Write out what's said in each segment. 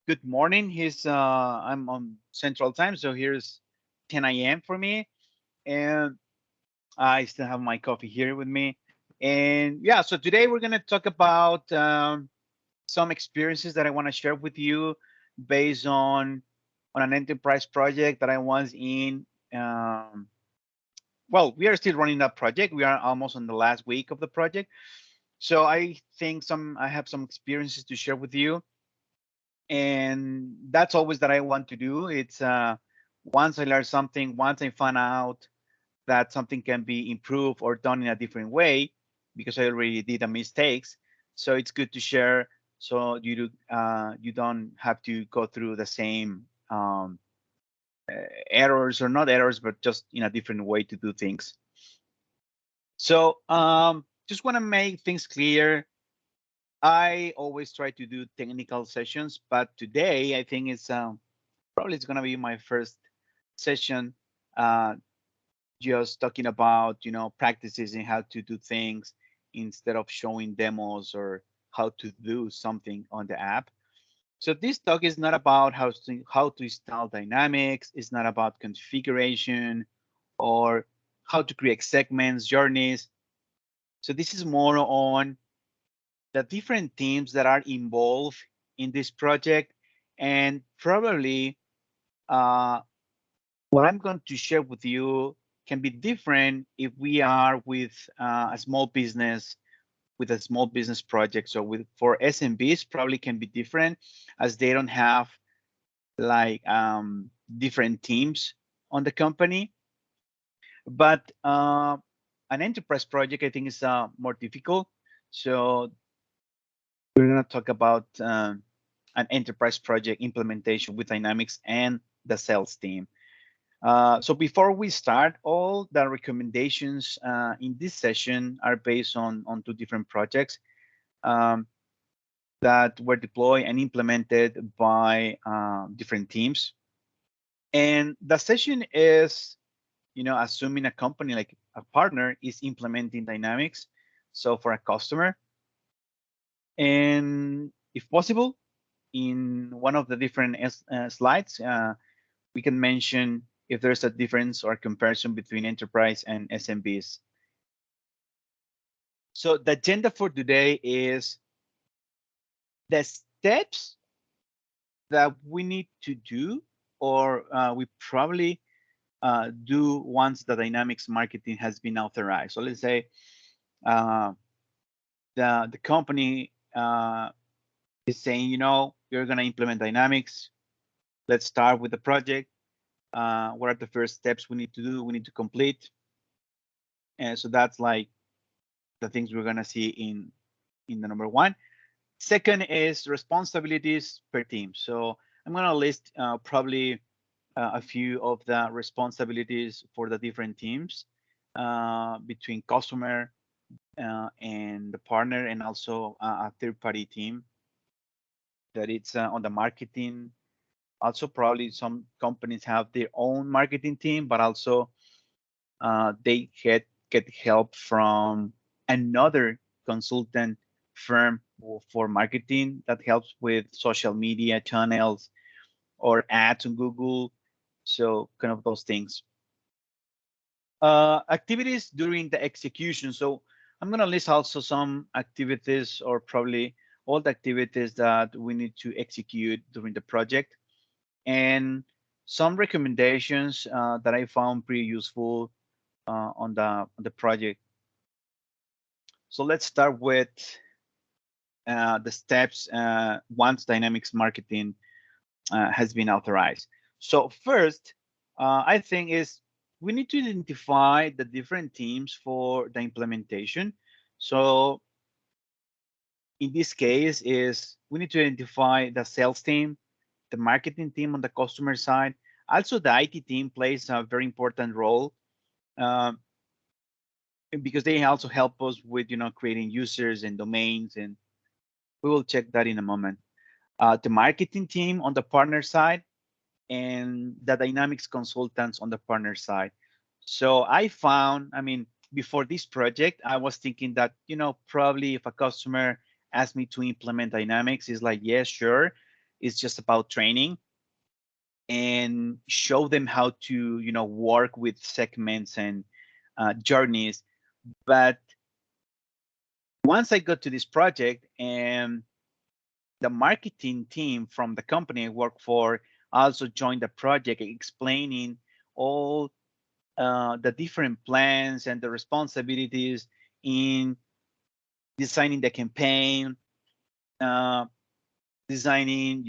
good morning. I'm on Central Time, so here's 10 a.m. for me, and I still have my coffee here with me. And yeah, so today we're gonna talk about some experiences that I want to share with you based on an enterprise project that I was in. Um, well, we are still running that project. We are almost on the last week of the project, so I think I have some experiences to share with you, and that's always that I want to do. It's once I learn something, once I find out that something can be improved or done in a different way, because I already did a mistakes. So it's good to share, so you don't have to go through the same errors, or not errors, but just in a different way to do things. So just want to make things clear. I always try to do technical sessions, but today I think it's gonna be my first session, uh, just talking about practices and how to do things instead of showing demos or how to do something on the app. So this talk is not about how to install Dynamics. It's not about configuration or how to create segments, journeys. So this is more on the different teams that are involved in this project, and probably uh, what I'm going to share with you can be different if we are with a small business, with a small business project. So with for SMBs probably can be different, as they don't have like different teams on the company. But an enterprise project I think is more difficult. So we're going to talk about an enterprise project implementation with Dynamics and the sales team. So before we start, all the recommendations in this session are based on two different projects um, that were deployed and implemented by different teams. And the session is, assuming a company like a partner is implementing Dynamics, so for a customer, and if possible, in one of the different slides, we can mention if there's a difference or comparison between enterprise and SMBs. So the agenda for today is the steps that we need to do, or we probably do once the Dynamics marketing has been authorized. So let's say uh, the company is saying, you're going to implement Dynamics. Let's start with the project. What are the first steps we need to do? We need to complete. And so that's like the things we're going to see in the number one. Second is responsibilities per team. So I'm going to list probably a few of the responsibilities for the different teams between customer and the partner, and also a third-party team that it's on the marketing. Also, probably some companies have their own marketing team, but also they get help from another consultant firm for marketing that helps with social media channels or ads on Google. So kind of those things. Activities during the execution. So I'm going to list also some activities, or probably all the activities that we need to execute during the project, and some recommendations that I found pretty useful on the project. So let's start with the steps once Dynamics marketing has been authorized. So first, I think is we need to identify the different teams for the implementation. So in this case is we need to identify the sales team, the marketing team on the customer side. Also, the IT team plays a very important role um, because they also help us with creating users and domains, and we will check that in a moment. The marketing team on the partner side, and the Dynamics consultants on the partner side. So I found, I mean, before this project, I was thinking that, probably if a customer asked me to implement Dynamics, it's like, yes, sure. It's just about training and show them how to, work with segments and journeys. But once I got to this project, and the marketing team from the company I work for also joined the project, explaining all the different plans and the responsibilities in designing the campaign, uh, designing,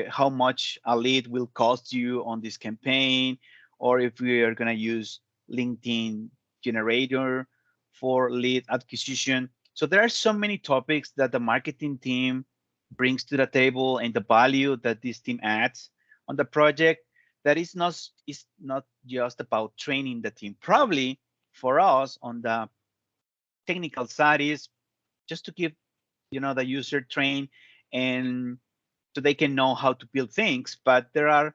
how much a lead will cost you on this campaign, or if we are going to use LinkedIn generator for lead acquisition. So there are so many topics that the marketing team brings to the table, and the value that this team adds on the project, that is not just about training the team. Probably for us on the technical side is just to keep, the user trained, and so they can know how to build things. But there are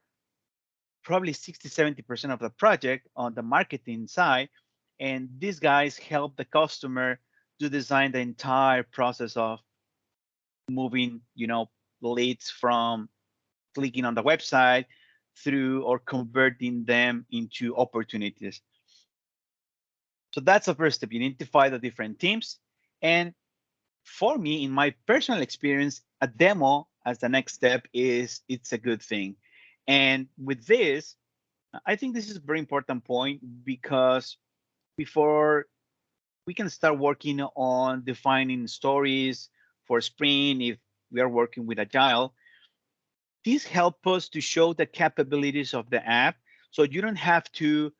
probably 60-70% of the project on the marketing side, and these guys help the customer to design the entire process of moving, leads from clicking on the website through or converting them into opportunities. So that's the first step. You identify the different teams. And for me, in my personal experience, a demo as the next step it's a good thing. And with this, I think this is a very important point, because before we can start working on defining stories for sprint, if we are working with agile, these help us to show the capabilities of the app. So you don't have to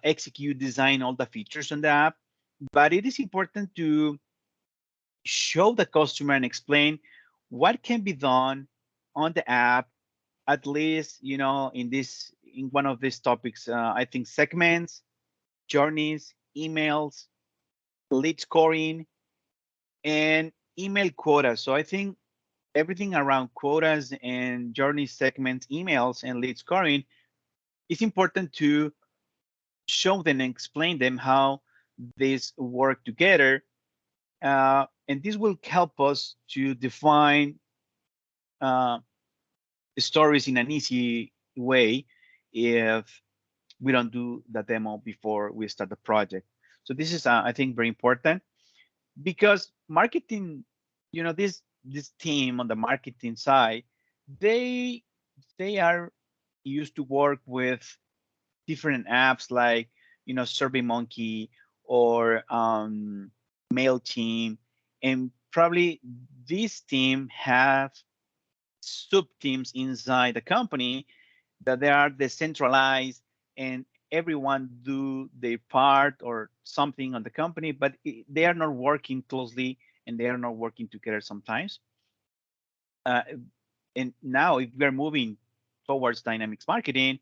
execute, design all the features on the app, but it is important to show the customer and explain what can be done on the app, at least, in one of these topics. I think segments, journeys, emails, lead scoring, and email quotas. So I think everything around quotas and journey segments, emails, and lead scoring is important to show them and explain them how these work together. And this will help us to define uh, stories in an easy way if we don't do the demo before we start the project. So this is, I think, very important, because marketing, this team on the marketing side, they they are used to work with different apps like, SurveyMonkey or Mailchimp, and probably this team have sub teams inside the company that they are decentralized, and everyone do their part or something on the company, but they are not working closely, and they are not working together sometimes. Uh, and now, if we're moving towards dynamics marketing,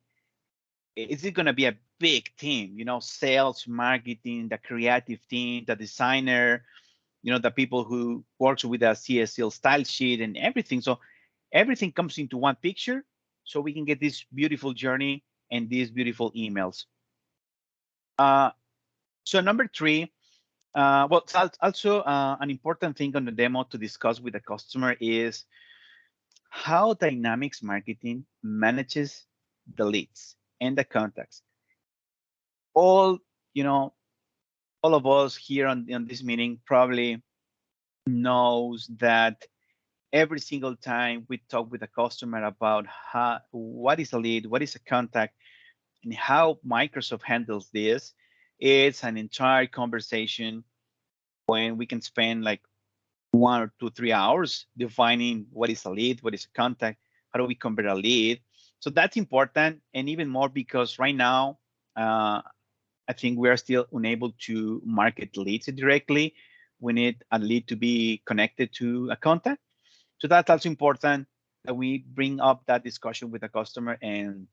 is it going to be a big team? Sales, marketing, the creative team, the designer, the people who works with a CSL style sheet and everything. So everything comes into one picture, so we can get this beautiful journey and these beautiful emails. So number three, well, also an important thing on the demo to discuss with the customer is how dynamics marketing manages the leads and the contacts. All, you know, all of us here on this meeting probably knows that every single time we talk with a customer about what is a lead, what is a contact, and how Microsoft handles this, it's an entire conversation when we can spend like 1 or 2, 3 hours defining what is a lead, what is a contact, how do we convert a lead. So that's important, and even more because right now, I think we are still unable to market leads directly. We need a lead to be connected to a contact. So that's also important that we bring up that discussion with the customer, and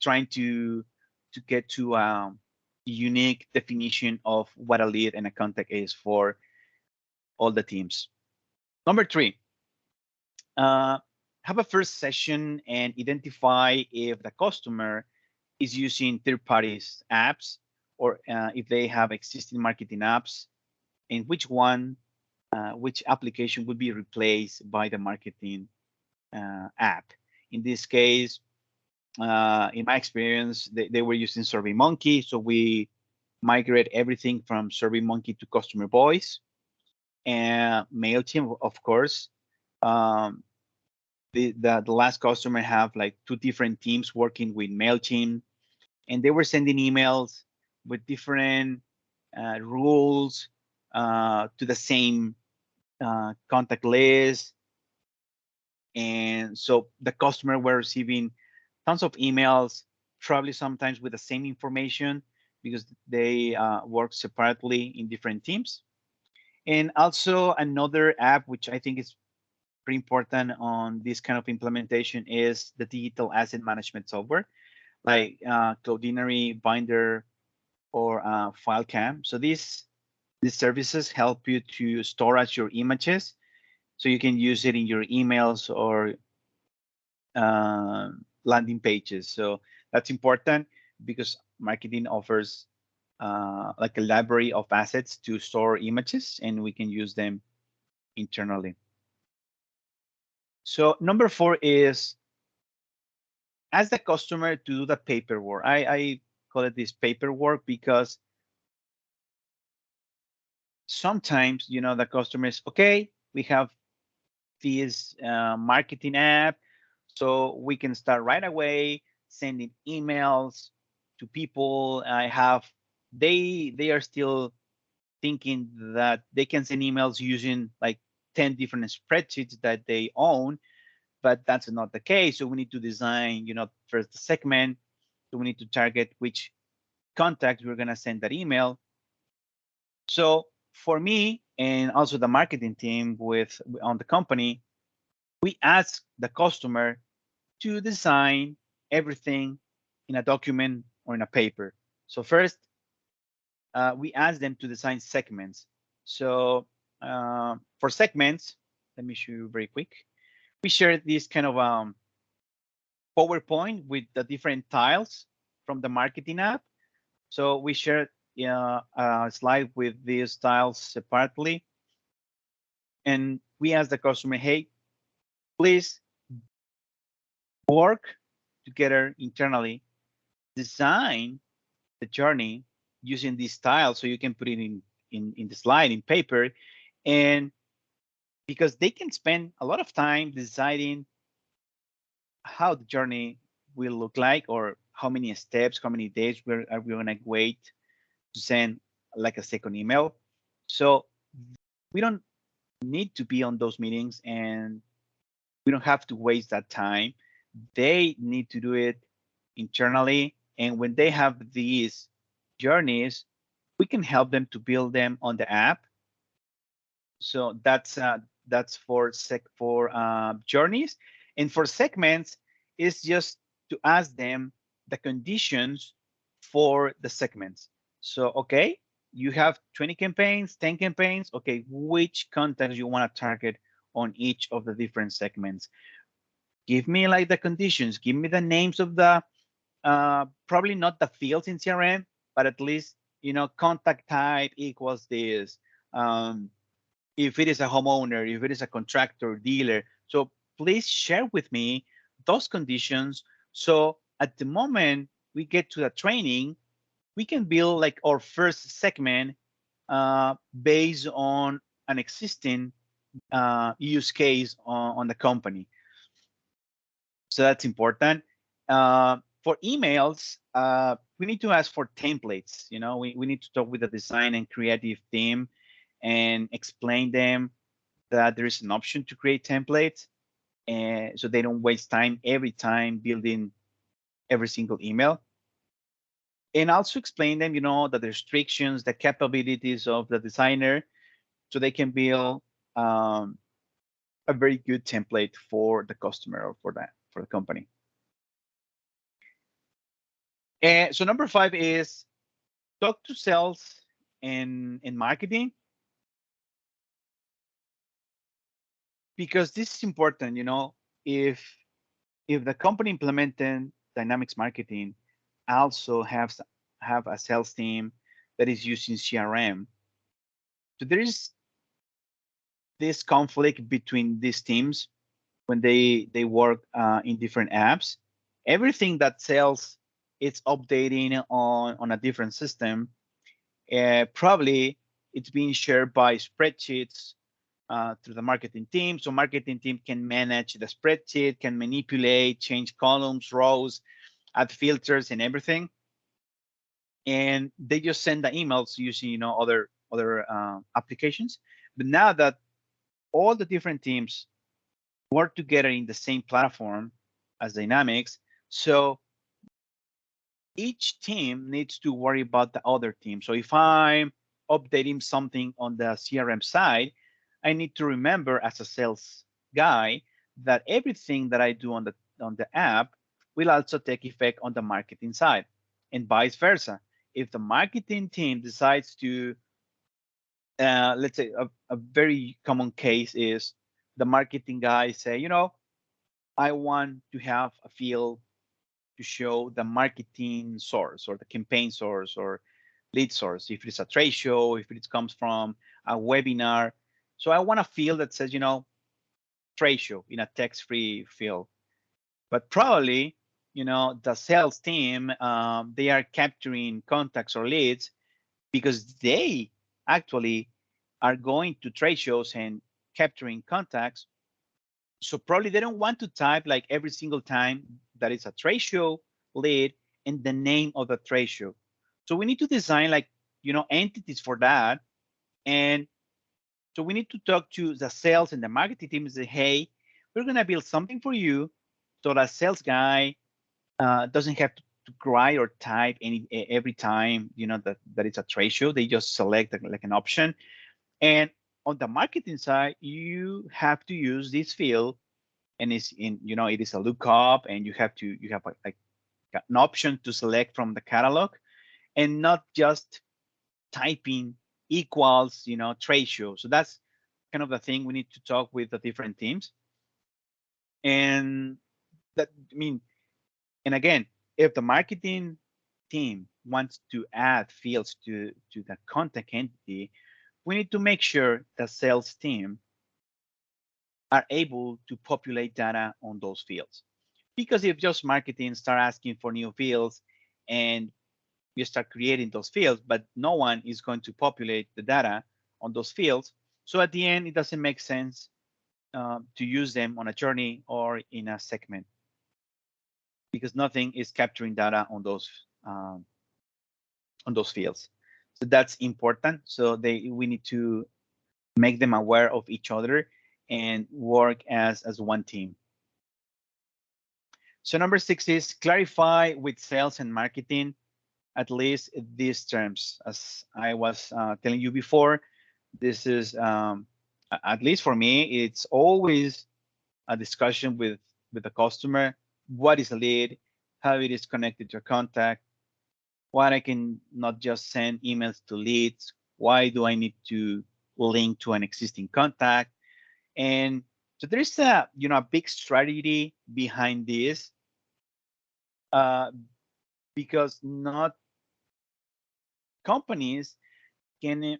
trying to get to a unique definition of what a lead and a contact is for all the teams. Number three, uh, have a first session and identify if the customer is using third parties apps, or if they have existing marketing apps, and which application would be replaced by the marketing app. In this case, in my experience, they were using SurveyMonkey, so we migrate everything from SurveyMonkey to Customer Voice and MailChimp, of course. Um, the last customer have like 2 different teams working with MailChimp, and they were sending emails with different rules to the same contact list. And so the customer were receiving tons of emails, probably sometimes with the same information because they work separately in different teams. And also another app, which I think is pretty important on this kind of implementation, is the digital asset management software like Cloudinary, Binder, or FileCam. So these services help you to storage your images, so you can use it in your emails or landing pages. So that's important because marketing offers like a library of assets to store images, and we can use them internally. So number 4 is ask the customer to do the paperwork. I call it this paperwork because sometimes, the customer is, okay, we have this marketing app, so we can start right away sending emails to people. They are still thinking that they can send emails using like 10 different spreadsheets that they own, but that's not the case. So we need to design, first the segment. So we need to target which contacts we're going to send that email. So for me and also the marketing team on the company, we ask the customer to design everything in a document or in a paper. So first, we ask them to design segments. So for segments, let me show you very quick. We share this kind of PowerPoint with the different tiles from the marketing app. So we share a slide with these tiles separately. And we ask the customer, hey, please work together internally, design the journey using this style so you can put it in the slide in paper. And because they can spend a lot of time deciding how the journey will look like, or how many steps, how many days are we going to wait to send like a second email. So we don't need to be on those meetings, and we don't have to waste that time. They need to do it internally. And when they have these journeys, we can help them to build them on the app. So that's for journeys. And for segments, it's just to ask them the conditions for the segments. So okay, you have 20 campaigns, 10 campaigns. Okay, which contacts you want to target on each of the different segments? Give me like the conditions. Give me the names of the probably not the fields in CRM, but at least contact type equals this. If it is a homeowner, if it is a contractor, dealer. So please share with me those conditions. So at the moment we get to the training, we can build like our first segment based on an existing use case on the company. So that's important. For emails, we need to ask for templates. We need to talk with the design and creative team and explain them that there is an option to create templates, and so they don't waste time every time building every single email. And also explain them, the restrictions, the capabilities of the designer, so they can build a very good template for the customer or for the company. And so number 5 is talk to sales and marketing, because this is important. If the company implementing Dynamics marketing also have a sales team that is using CRM, so there is this conflict between these teams. when they work in different apps. Everything that sells, it's updating on a different system. Probably it's being shared by spreadsheets through the marketing team. So marketing team can manage the spreadsheet, can manipulate, change columns, rows, add filters and everything. And they just send the emails using other applications. But now that all the different teams work together in the same platform as Dynamics, so each team needs to worry about the other team. So if I'm updating something on the CRM side, I need to remember as a sales guy that everything that I do on the app will also take effect on the marketing side, and vice versa. If the marketing team decides to, let's say a very common case is the marketing guy say, I want to have a field to show the marketing source or the campaign source or lead source, if it's a trade show, if it comes from a webinar. So I want a field that says, trade show in a text-free field. But probably, the sales team, they are capturing contacts or leads because they actually are going to trade shows and capturing contacts. So probably they don't want to type like every single time that it's a trade show lead and the name of the trade show. So we need to design like, entities for that. And so we need to talk to the sales and the marketing team and say, hey, we're going to build something for you so that sales guy doesn't have to cry or type every time, that it's a trade show. They just select like an option. And on the marketing side, you have to use this field, and it is a lookup, and you have like an option to select from the catalog, and not just typing equals trade show. So that's kind of the thing we need to talk with the different teams. And that, and again, if the marketing team wants to add fields to the contact entity, we need to make sure the sales team are able to populate data on those fields. Because if just marketing start asking for new fields and you start creating those fields, but no one is going to populate the data on those fields, so at the end, it doesn't make sense to use them on a journey or in a segment because nothing is capturing data on those fields. So that's important. So we need to make them aware of each other and work as one team. So number 6 is clarify with sales and marketing at least these terms. As I was telling you before, this is at least for me, it's always a discussion with the customer. What is a lead? How it is connected to a contact? Why I can not just send emails to leads? Why do I need to link to an existing contact? And so there's a big strategy behind this uh, because not companies can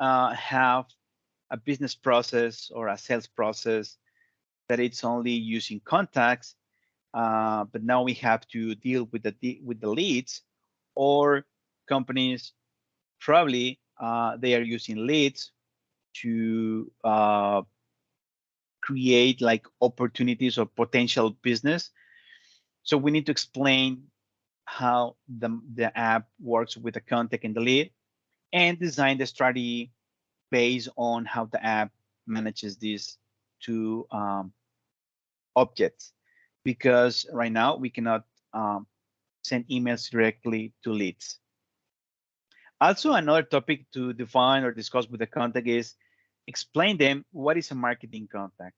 have a business process or a sales process that it's only using contacts, but now we have to deal with the leads, or companies probably they are using leads to create like opportunities or potential business. So we need to explain how the app works with the contact and the lead, and design the strategy based on how the app manages these two objects. Because right now we cannot send emails directly to leads. Also, another topic to define or discuss with the contact is explain them what is a marketing contact.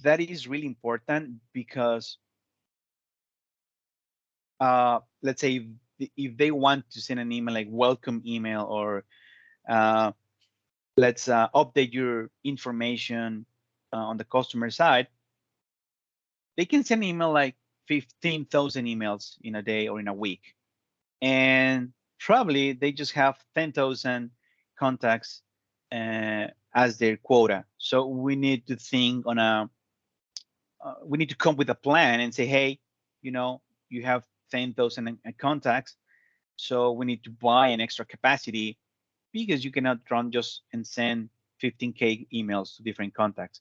That is really important because let's say if they want to send an email like welcome email or let's update your information on the customer side, they can send email like 15,000 emails in a day or in a week. And probably they just have 10,000 contacts as their quota. So we need to think on a we need to come with a plan and say, hey, you have 10,000 contacts, so we need to buy an extra capacity because you cannot run just and send 15K emails to different contacts.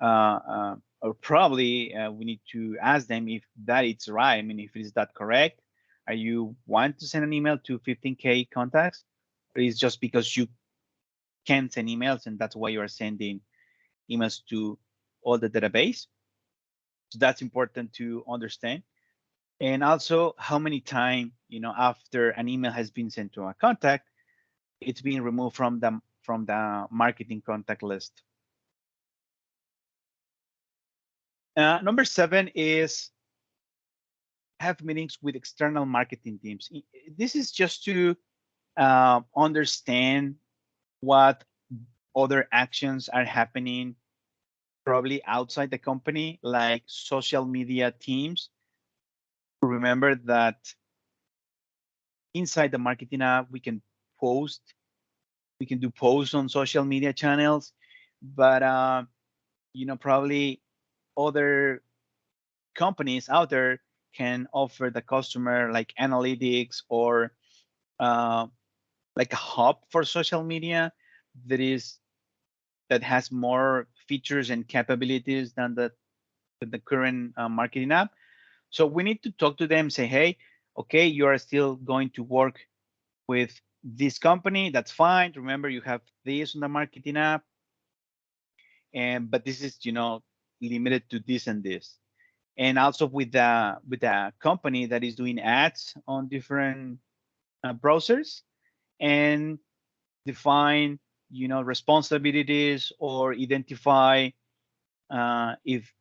Or probably we need to ask them if that is right. I mean, if is that correct? Are you want to send an email to 15K contacts, or is just because you can send emails and that's why you are sending emails to all the database? So that's important to understand. And also how many times, after an email has been sent to a contact, it's being removed from the marketing contact list. Number 7 is have meetings with external marketing teams. This is just to understand what other actions are happening probably outside the company, like social media teams. Remember that inside the marketing app, we can do posts on social media channels, but probably other companies out there can offer the customer like analytics or like a hub for social media that has more features and capabilities than the current marketing app. So we need to talk to them, say, hey, okay, you are still going to work with this company. That's fine. Remember, you have this on the marketing app, but this is limited to this and this. And also with the company that is doing ads on different browsers, and define responsibilities or identify if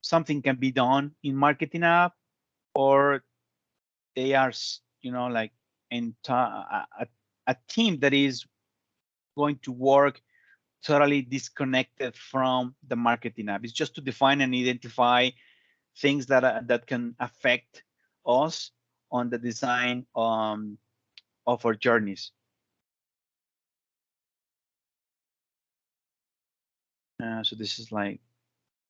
something can be done in marketing app, or they are like a team that is going to work totally disconnected from the marketing app. It's just to define and identify things that can affect us on the design of our journeys. So this is like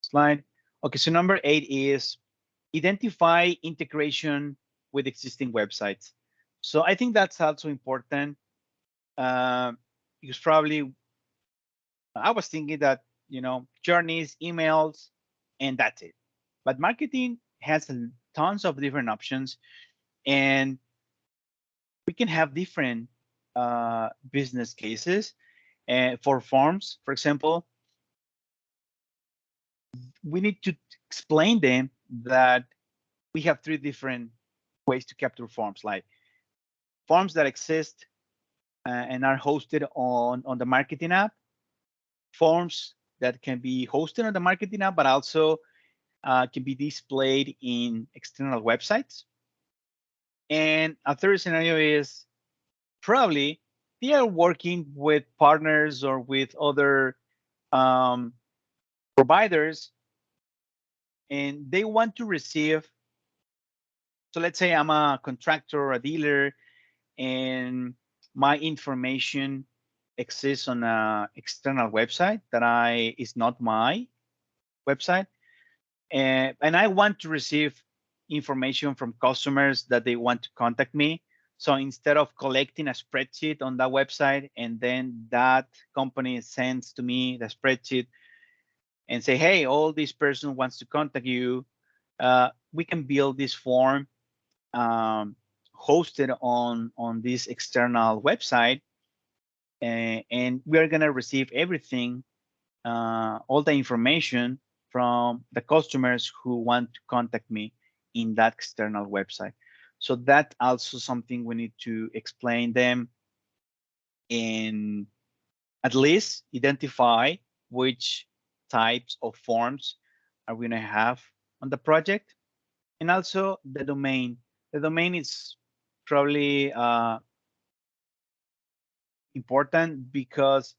slide. Okay, so number 8 is identify integration with existing websites. So I think that's also important because probably I was thinking that journeys, emails, and that's it. But marketing has tons of different options, and we can have different business cases. For forms, for example, we need to explain them that we have 3 different ways to capture forms, like forms that exist and are hosted on the marketing app, forms that can be hosted on the marketing app, but also can be displayed in external websites. And a third scenario is probably they are working with partners or with other providers, and they want to receive. So let's say I'm a contractor or a dealer, and my information exists on an external website that is not my website, and I want to receive information from customers that they want to contact me. So instead of collecting a spreadsheet on that website and then that company sends to me the spreadsheet and say, hey, all this person wants to contact you, we can build this form hosted on this external website, and we are going to receive everything, all the information from the customers who want to contact me in that external website. So that also something we need to explain them and at least identify which types of forms are we going to have on the project. And also the domain. The domain is probably important because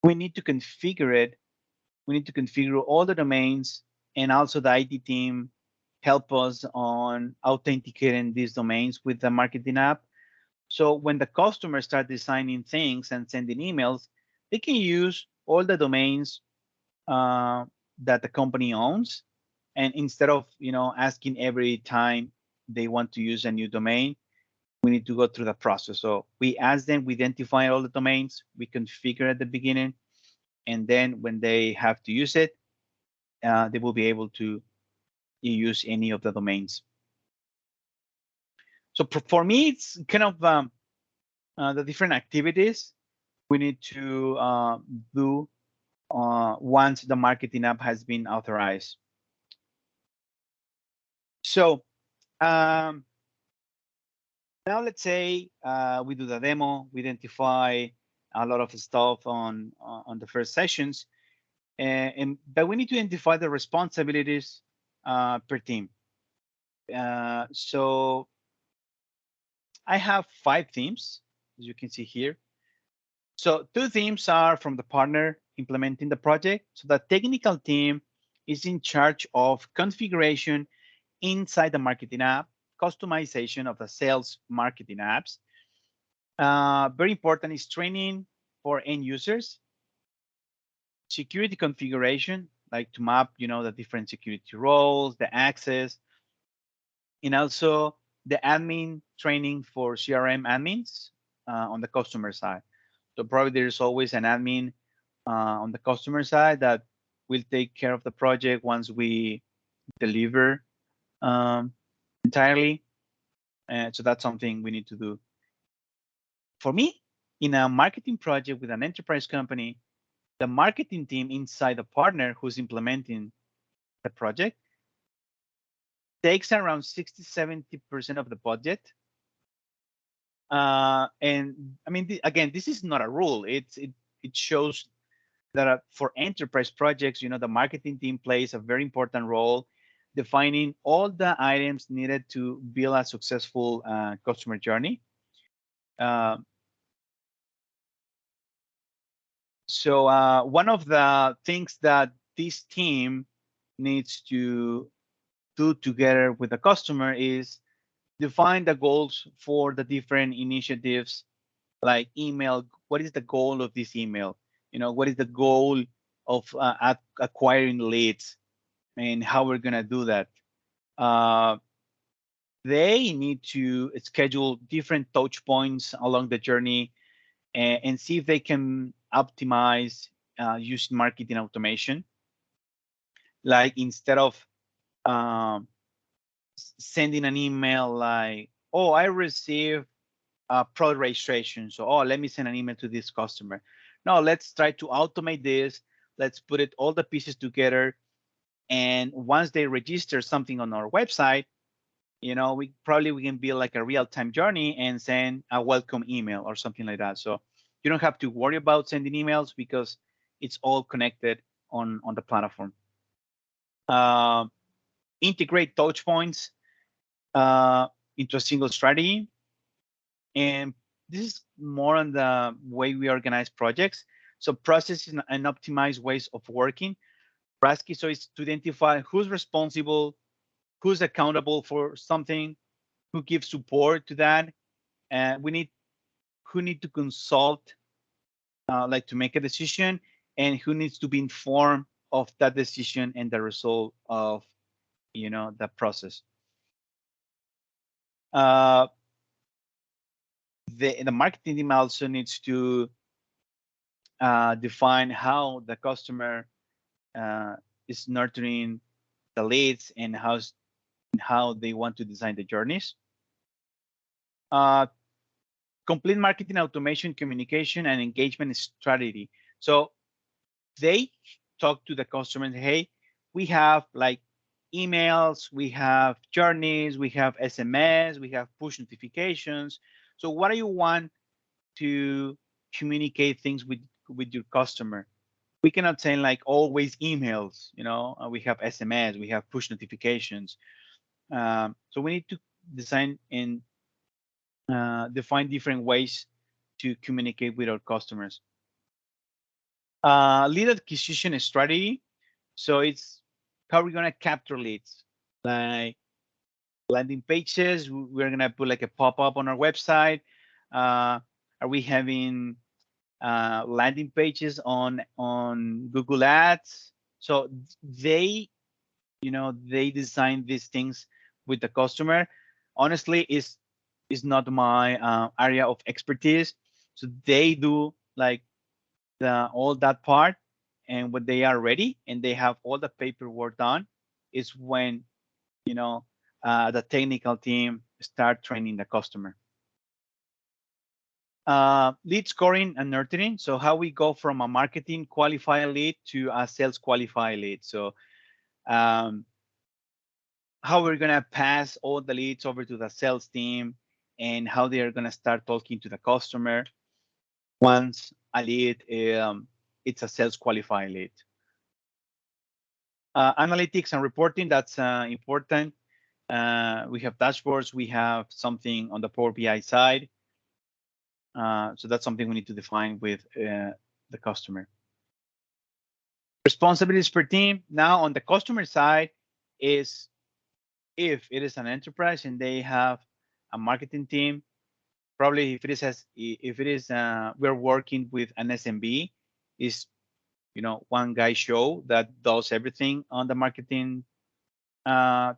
we need to configure it. We need to configure all the domains, and also the IT team help us on authenticating these domains with the marketing app. So when the customers start designing things and sending emails, they can use all the domains that the company owns. And instead of asking every time they want to use a new domain, we need to go through the process. So we ask them, we identify all the domains, we configure at the beginning, and then when they have to use it, they will be able to use any of the domains. So for me, it's kind of the different activities we need to do once the marketing app has been authorized. So now let's say we do the demo, we identify a lot of stuff on the first sessions, but we need to identify the responsibilities per team. So I have 5 themes, as you can see here. So 2 themes are from the partner implementing the project. So the technical team is in charge of configuration inside the marketing app, customization of the sales marketing apps. Very important is training for end users, security configuration, like to map, the different security roles, the access, and also the admin training for CRM admins on the customer side. So probably there's always an admin on the customer side that will take care of the project once we deliver entirely. So that's something we need to do. For me, in a marketing project with an enterprise company, the marketing team inside the partner who's implementing the project takes around 60-70% of the budget. And I mean, again, this is not a rule. It shows that for enterprise projects, the marketing team plays a very important role, defining all the items needed to build a successful customer journey. So one of the things that this team needs to do together with the customer is define the goals for the different initiatives, like email. What is the goal of this email? What is the goal of acquiring leads, and how we're gonna do that? They need to schedule different touch points along the journey and see if they can optimize using marketing automation. Like instead of um, sending an email like, oh, I received a product registration, so let me send an email to this customer. No, let's try to automate this. Let's put it all the pieces together, and once they register something on our website, we can build like a real-time journey and send a welcome email or something like that. So you don't have to worry about sending emails because it's all connected on the platform. Integrate touch points into a single strategy. And this is more on the way we organize projects. So processes and optimize ways of working. RASCI, so it's to identify who's responsible, who's accountable for something, who gives support to that. And who need to consult, like to make a decision, and who needs to be informed of that decision and the result of, the process. The marketing team also needs to define how the customer is nurturing the leads and how they want to design the journeys. Complete marketing automation, communication, and engagement strategy. So they talk to the customer and, hey, we have like emails, we have journeys, we have SMS, we have push notifications. So what do you want to communicate things with your customer? We cannot say like always emails, we have SMS, we have push notifications. So we need to design and define different ways to communicate with our customers. Lead acquisition strategy. So it's how we're gonna capture leads, like landing pages. We're gonna put like a pop-up on our website. Are we having landing pages on Google Ads? So they, they design these things with the customer. Honestly, is not my area of expertise. So they do like all that part, and when they are ready and they have all the paperwork done, is when the technical team start training the customer. Lead scoring and nurturing. So how we go from a marketing qualified lead to a sales qualified lead. So um, how we're gonna pass all the leads over to the sales team, and how they are gonna start talking to the customer once a lead it's a sales qualified lead. Analytics and reporting, that's important. We have dashboards, we have something on the Power BI side. So that's something we need to define with the customer. Responsibilities per team. Now on the customer side is, if it is an enterprise and they have a marketing team, probably if it is we're working with an SMB, is one guy show that does everything on the marketing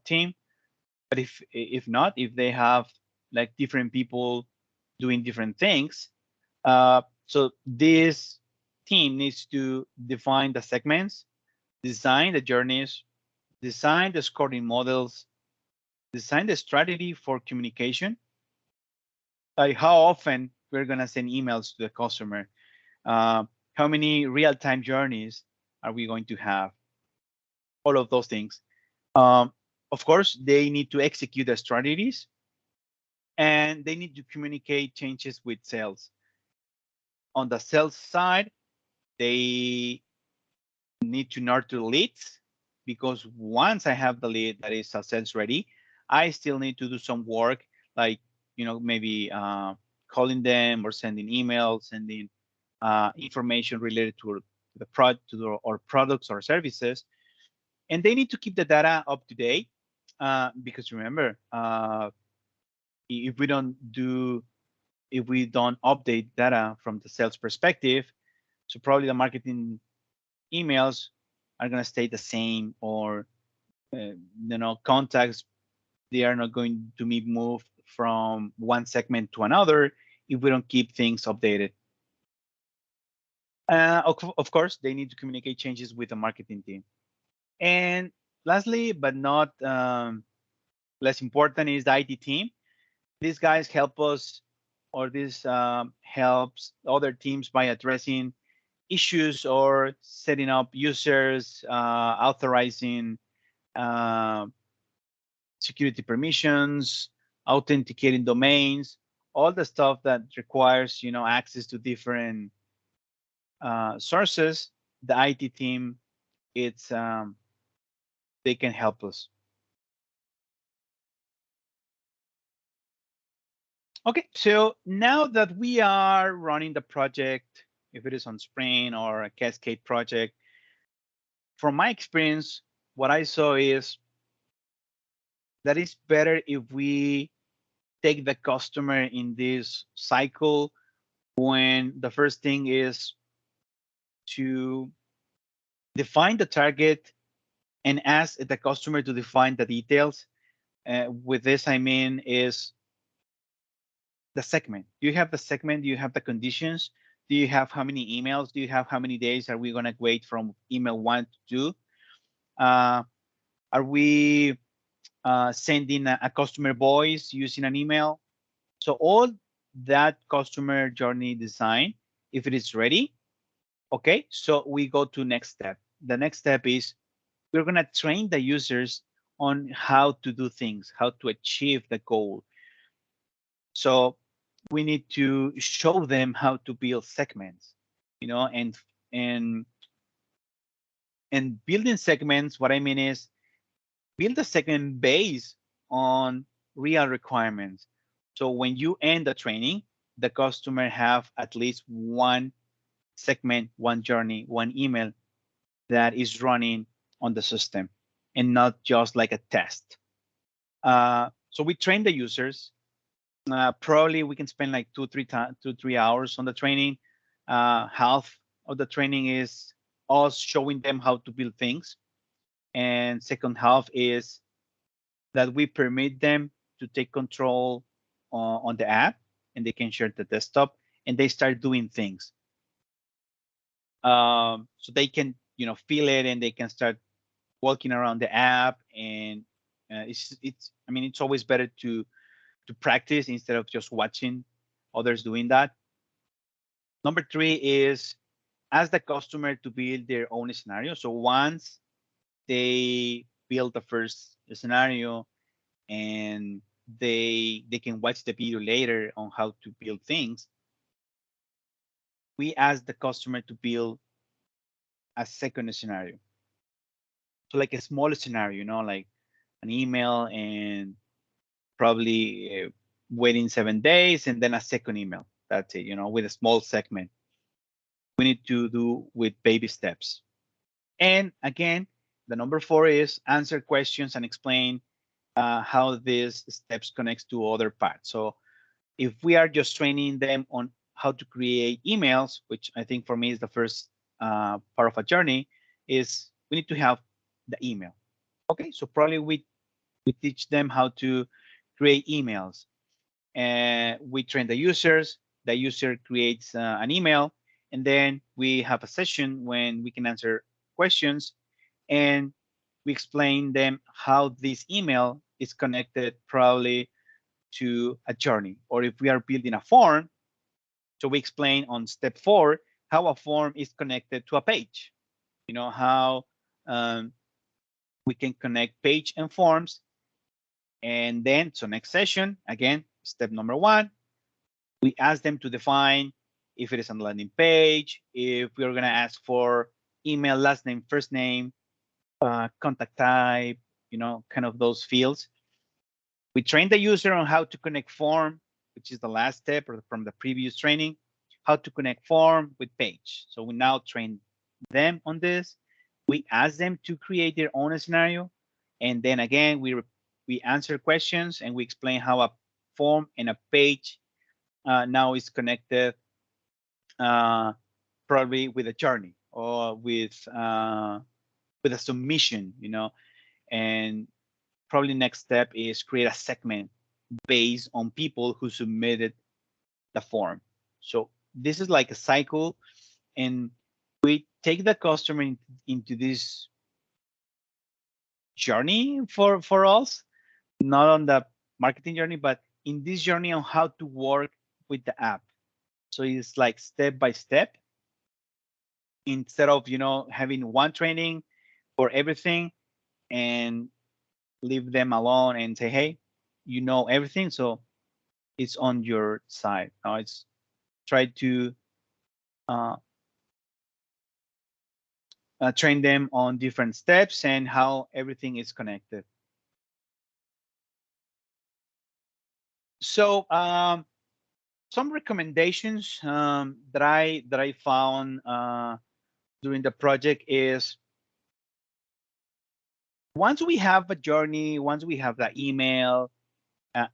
team. But if not, if they have like different people doing different things, so this team needs to define the segments, design the journeys, design the scoring models, design the strategy for communication, like how often we're gonna send emails to the customer, how many real-time journeys are we going to have, all of those things. Um, of course, they need to execute the strategies, and they need to communicate changes with sales. On the sales side, they need to nurture leads, because once I have the lead that is sales ready, I still need to do some work, like maybe calling them or sending emails, sending information related to the product, or products or services, and they need to keep the data up to date, because remember, if we don't do if we don't update data from the sales perspective, so probably the marketing emails are going to stay the same, or contacts, they are not going to be moved from one segment to another if we don't keep things updated. Of course, they need to communicate changes with the marketing team. And lastly, but not less important, is the IT team. These guys help us, or this helps other teams by addressing issues or setting up users, authorizing security permissions, authenticating domains, all the stuff that requires access to different sources. The IT team, it's they can help us. Okay, so now that we are running the project, if it is on Sprint or a Cascade project, from my experience, what I saw is that it's better if we take the customer in this cycle, when the first thing is to define the target and ask the customer to define the details. With this, I mean is the segment. Do you have the segment? Do you have the conditions? Do you have how many emails? Do you have how many days are we going to wait from email 1 to 2? Are we sending a customer voice using an email? So all that customer journey design, if it is ready, okay, so we go to next step. The next step is we're going to train the users on how to do things, how to achieve the goal. So we need to show them how to build segments, and building segments, what I mean is build a segment based on real requirements. So when you end the training, the customer have at least one segment, one journey, one email that is running on the system, and not just like a test. So we train the users. Probably we can spend like 2-3 hours on the training. Half of the training is us showing them how to build things. And second half is that we permit them to take control on the app, and they can share the desktop, and they start doing things. So they can, feel it, and they can start walking around the app. And I mean, it's always better to practice instead of just watching others doing that. Number three is ask the customer to build their own scenario. So once they build the first scenario, and they can watch the video later on how to build things, we ask the customer to build a second scenario. So like a small scenario, like an email, and probably waiting 7 days, and then a second email. That's it, with a small segment. We need to do with baby steps. And again, the number four is answer questions and explain how these steps connects to other parts. So if we are just training them on how to create emails, which I think for me is the first part of a journey, is we need to have the email. Okay, so probably we teach them how to create emails, and we train the users. The user creates an email, and then we have a session when we can answer questions, and we explain them how this email is connected probably to a journey. Or if we are building a form, so we explain on step 4 how a form is connected to a page. How we can connect page and forms. And then, so next session, again, step number 1, we ask them to define if it is on the landing page, if we're going to ask for email, last name, first name, contact type, kind of those fields. We train the user on how to connect form, which is the last step from the previous training, how to connect form with page. So we now train them on this. We ask them to create their own scenario. And then again, we answer questions, and we explain how a form and a page now is connected, probably with a journey or with a submission, and probably next step is create a segment based on people who submitted the form. So this is like a cycle, and we take the customer into this journey for us, not on the marketing journey, but in this journey on how to work with the app. So it's like step by step, instead of having one training for everything and leave them alone and say, hey, everything, so it's on your side. Now it's try to train them on different steps and how everything is connected. So some recommendations that I found during the project is, once we have a journey, once we have the email,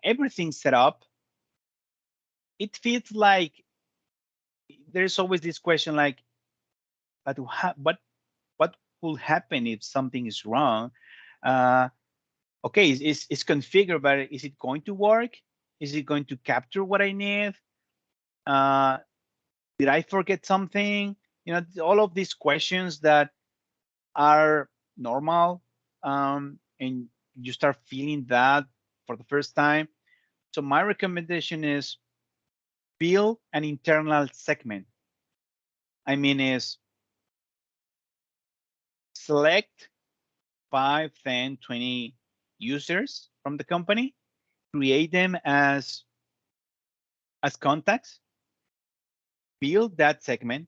everything set up, it feels like there's always this question like, but what will happen if something is wrong? Okay, it's configured, but is it going to work? Is it going to capture what I need? Did I forget something? All of these questions that are normal, and you start feeling that for the first time. So my recommendation is build an internal segment. I mean, is select 5, 10, 20 users from the company, create them as contacts, build that segment,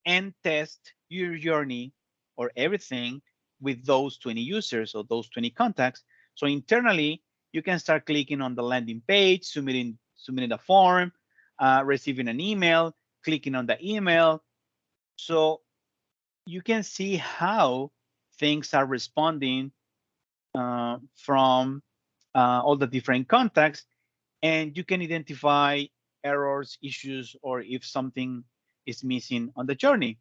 and test your journey or everything with those 20 users or those 20 contacts. So internally, you can start clicking on the landing page, submitting the form, receiving an email, clicking on the email. So you can see how things are responding from all the different contacts, and you can identify errors, issues, or if something is missing on the journey.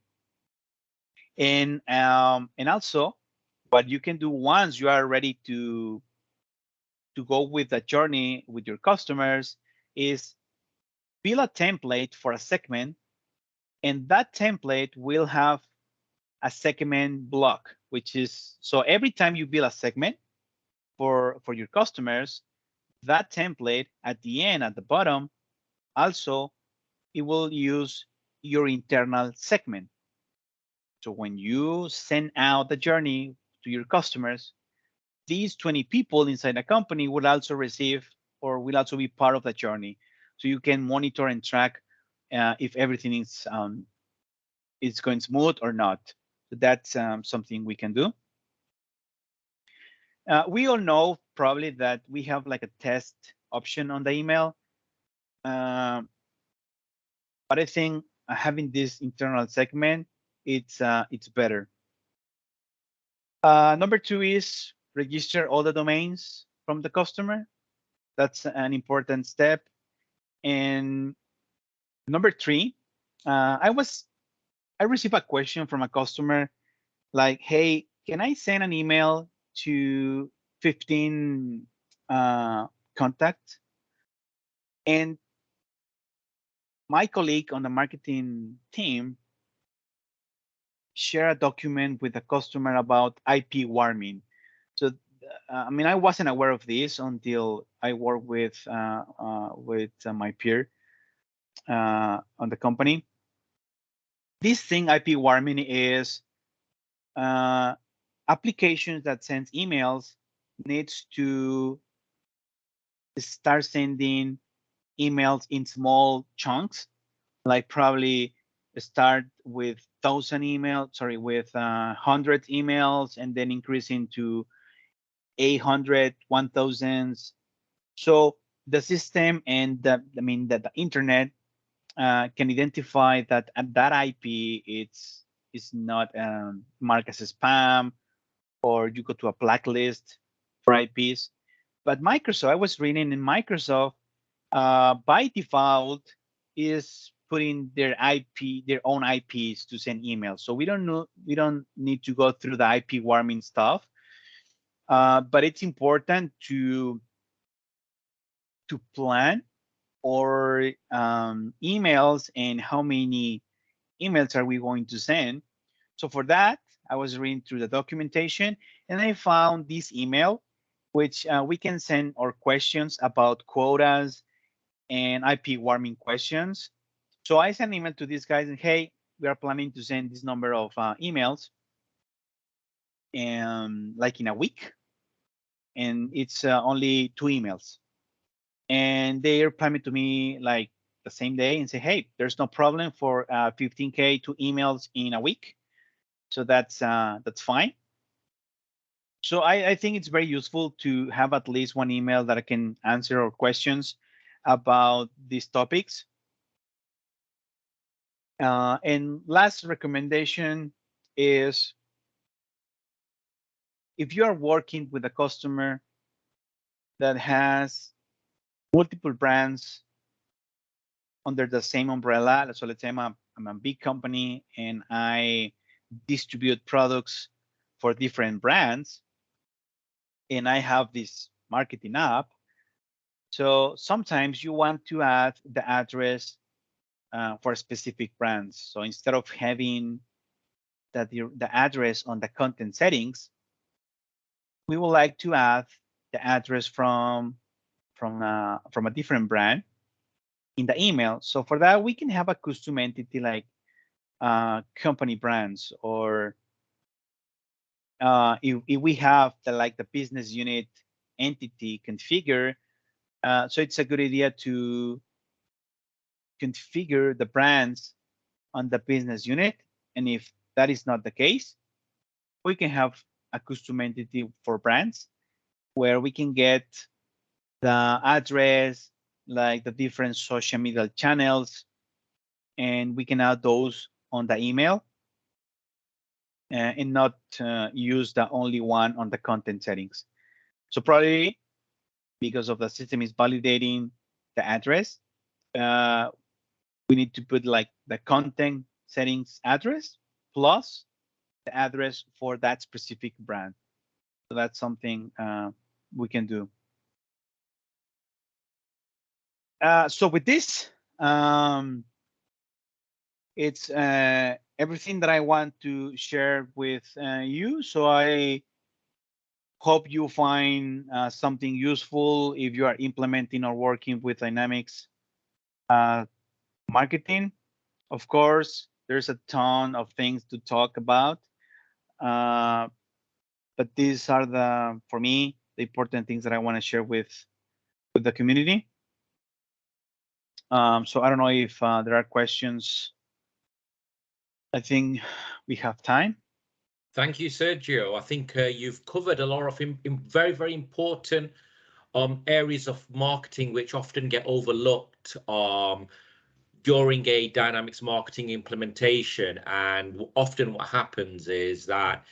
And also what you can do once you are ready to go with the journey with your customers is build a template for a segment, and that template will have a segment block, which is, so every time you build a segment for your customers, that template at the end, at the bottom, also it will use your internal segment. So when you send out the journey to your customers, these 20 people inside the company will also receive or will also be part of the journey. So you can monitor and track if everything is going smooth or not. So that's something we can do. We all know probably that we have like a test option on the email, but I think having this internal segment, it's better. Number two is register all the domains from the customer. That's an important step. And number three, I received a question from a customer like, hey, can I send an email to 15 contacts? And my colleague on the marketing team share a document with the customer about IP warming. So, I mean, I wasn't aware of this until I worked with my peer on the company. This thing, IP warming, is uh, applications that sends emails needs to start sending emails in small chunks, like probably start with 1,000 emails, sorry, with 100 emails, and then increasing to 800, 1,000. So the system and the internet can identify that that IP is not marked as a spam, or you go to a blacklist for IPs. But Microsoft, I was reading in Microsoft, by default is putting their own IPs to send emails. So we don't need to go through the IP warming stuff. But it's important to plan or emails and how many emails are we going to send. So for that, I was reading through the documentation and I found this email, which we can send our questions about quotas and IP warming questions. So I sent an email to these guys and, hey, we are planning to send this number of emails and like in a week, and it's only 2 emails. And they reply to me like the same day and say, hey, there's no problem for 15K 2 emails in a week. So that's fine. So I think it's very useful to have at least one email that I can answer our questions about these topics. And last recommendation is, if you are working with a customer that has multiple brands under the same umbrella, so let's say I'm a big company and I distribute products for different brands, and I have this marketing app. So sometimes you want to add the address for specific brands. So instead of having the address on the content settings, we would like to add the address from a different brand in the email. So for that, we can have a custom entity like company brands, or if we have the business unit entity configure. So it's a good idea to configure the brands on the business unit. And if that is not the case, we can have a custom entity for brands where we can get the address, like the different social media channels, and we can add those on the email and not use the only one on the content settings. So probably because of the system is validating the address, we need to put like the content settings address plus the address for that specific brand. So that's something we can do. So with this, it's everything that I want to share with you. So I hope you find something useful if you are implementing or working with Dynamics marketing. Of course, there's a ton of things to talk about, but these are for me, the important things that I want to share with the community. So I don't know if there are questions. I think we have time. Thank you, Sergio. I think you've covered a lot of very, very important areas of marketing which often get overlooked during a Dynamics marketing implementation. And often what happens is that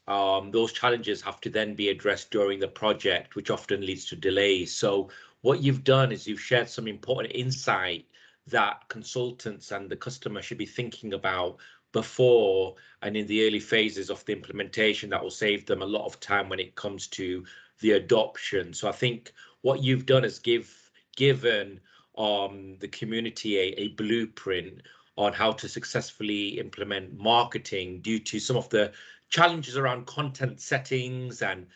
those challenges have to then be addressed during the project, which often leads to delays. So what you've done is you've shared some important insight that consultants and the customer should be thinking about before and in the early phases of the implementation that will save them a lot of time when it comes to the adoption. So I think what you've done is given the community a blueprint on how to successfully implement marketing due to some of the challenges around content settings and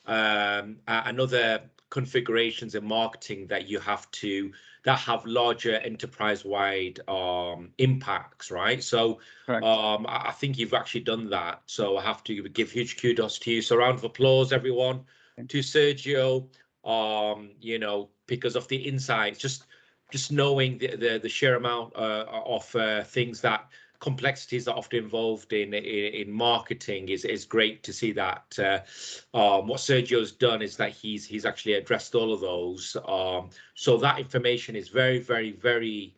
other configurations in marketing that you have to that have larger enterprise-wide impacts, right? So I think you've actually done that. So I have to give huge kudos to you. So round of applause, everyone, to Sergio. You know, because of the insights, just knowing the sheer amount of things that complexities that are often involved in marketing is great to see that. What Sergio's done is that he's actually addressed all of those. So that information is very, very, very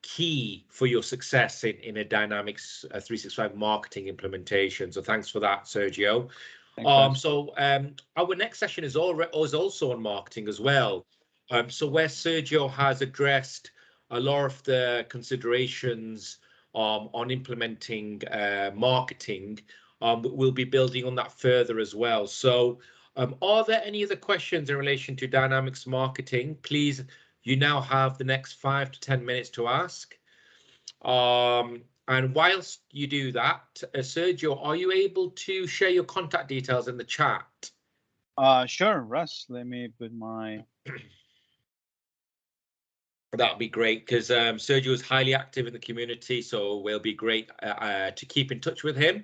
key for your success in a Dynamics 365 marketing implementation. So thanks for that, Sergio. So our next session is also on marketing as well. So where Sergio has addressed a lot of the considerations on implementing marketing, we'll be building on that further as well. So are there any other questions in relation to Dynamics marketing? Please, you now have the next 5 to 10 minutes to ask. And whilst you do that, Sergio, are you able to share your contact details in the chat? Sure, Russ. Let me put my... That'd be great, because Sergio is highly active in the community, so it'll be great to keep in touch with him.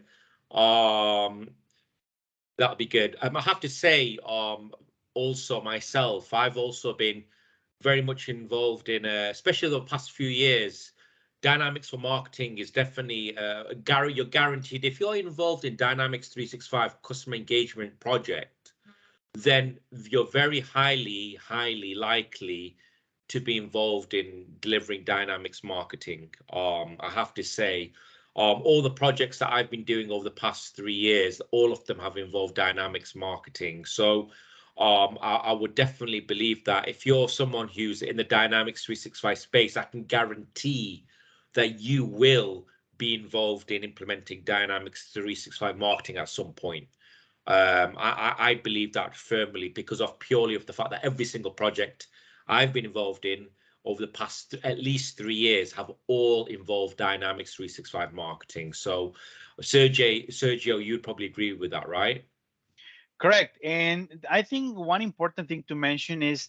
That'd be good. I have to say, also myself, I've also been very much involved in, especially the past few years, Dynamics for marketing is definitely you're guaranteed if you're involved in Dynamics 365 customer engagement project, then you're very highly likely to be involved in delivering Dynamics marketing. I have to say, all the projects that I've been doing over the past 3 years, all of them have involved Dynamics marketing. So I would definitely believe that if you're someone who's in the Dynamics 365 space, I can guarantee that you will be involved in implementing Dynamics 365 marketing at some point. I believe that firmly because of purely of the fact that every single project I've been involved in over the past at least 3 years have all involved Dynamics 365 marketing. So Sergio, you'd probably agree with that, right? Correct. And I think one important thing to mention is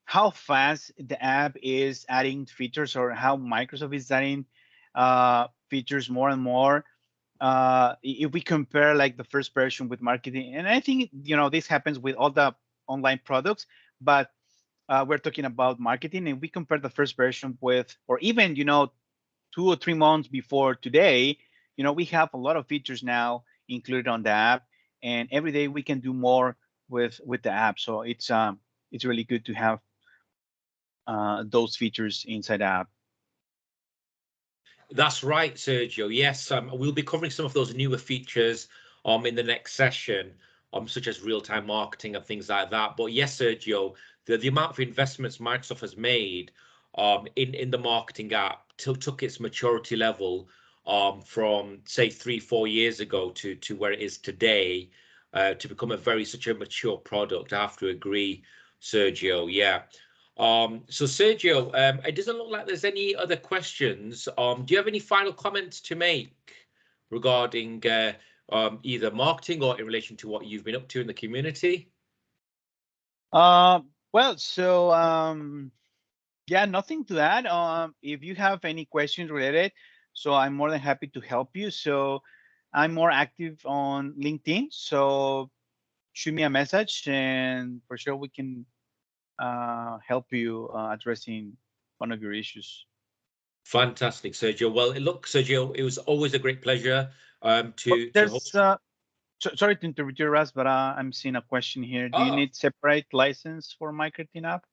how fast the app is adding features, or how Microsoft is adding features more and more. If we compare like the first version with marketing, and I think, you know, this happens with all the online products, but we're talking about marketing, and we compare the first version with, or even, you know, 2 or 3 months before today, you know, we have a lot of features now included on the app, and every day we can do more with the app. So it's really good to have those features inside the app. That's right, Sergio. Yes, we'll be covering some of those newer features in the next session, such as real-time marketing and things like that. But yes, Sergio, the amount of investments Microsoft has made in the marketing app took its maturity level from say 3-4 years ago to where it is today, to become such a mature product. I have to agree, Sergio. Yeah. So Sergio, it doesn't look like there's any other questions. Do you have any final comments to make regarding either marketing or in relation to what you've been up to in the community? Well, so yeah, nothing to add. If you have any questions related, so I'm more than happy to help you. So I'm more active on LinkedIn, so shoot me a message, and for sure we can help you addressing one of your issues. Fantastic, Sergio. Well, look, Sergio, it was always a great pleasure to There's host. sorry to interrupt you, Ras, but I'm seeing a question here. Do you need separate license for marketing app?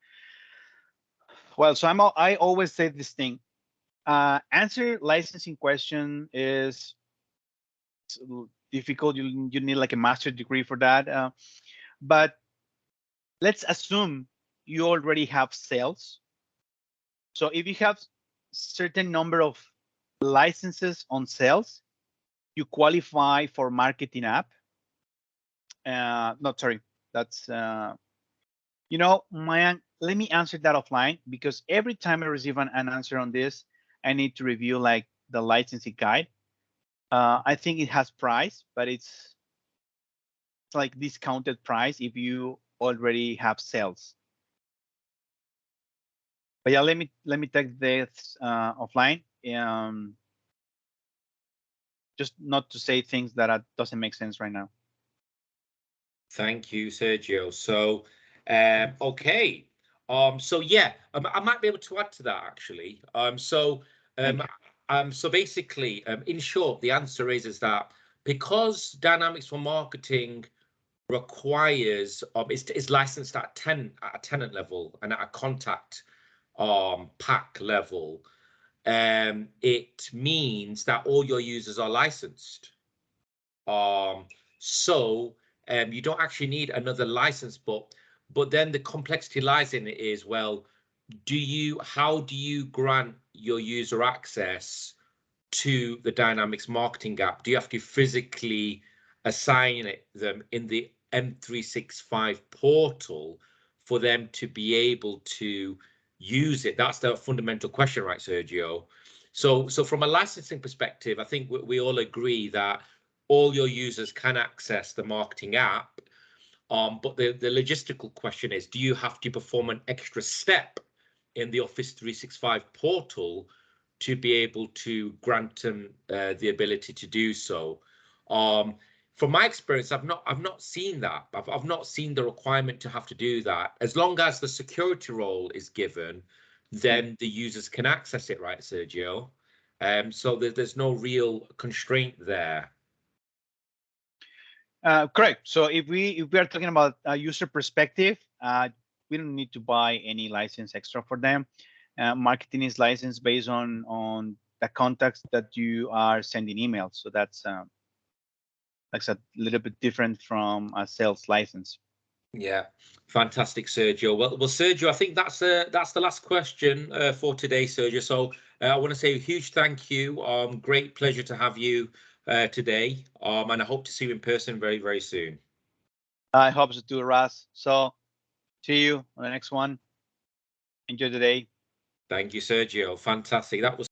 Well, so I always say this thing. Answer licensing question is difficult. You need like a master's degree for that. But let's assume you already have sales. So if you have certain number of licenses on sales, you qualify for marketing app. No, sorry, that's you know, let me answer that offline, because every time I receive an answer on this, I need to review like the licensing guide. I think it has price, but it's like discounted price if you already have sales. But yeah, let me take this offline. Just not to say things that doesn't make sense right now. Thank you, Sergio. So, okay. So yeah, I might be able to add to that actually. So basically, in short, the answer is that because Dynamics for Marketing requires it's licensed at a tenant level and at a contact pack level, it means that all your users are licensed. So you don't actually need another license, but then the complexity lies in it is, well, how do you grant your user access to the Dynamics marketing app? Do you have to physically assign them in the M365 portal for them to be able to use it? That's the fundamental question, right, Sergio? So from a licensing perspective, I think we all agree that all your users can access the marketing app. But the logistical question is, do you have to perform an extra step in the Office 365 portal to be able to grant them the ability to do so? From my experience, I've not seen that. I've not seen the requirement to have to do that. As long as the security role is given, then the users can access it, right, Sergio? So there's no real constraint there. Correct. So if we are talking about a user perspective, we don't need to buy any license extra for them. Marketing is licensed based on the contacts that you are sending emails. So that's a little bit different from a sales license. Yeah, fantastic, Sergio. Well, Sergio, I think that's the last question for today, Sergio. So I want to say a huge thank you. Great pleasure to have you today. And I hope to see you in person very, very soon. I hope so too, Ras. So see you on the next one. Enjoy the day. Thank you, Sergio. Fantastic. That was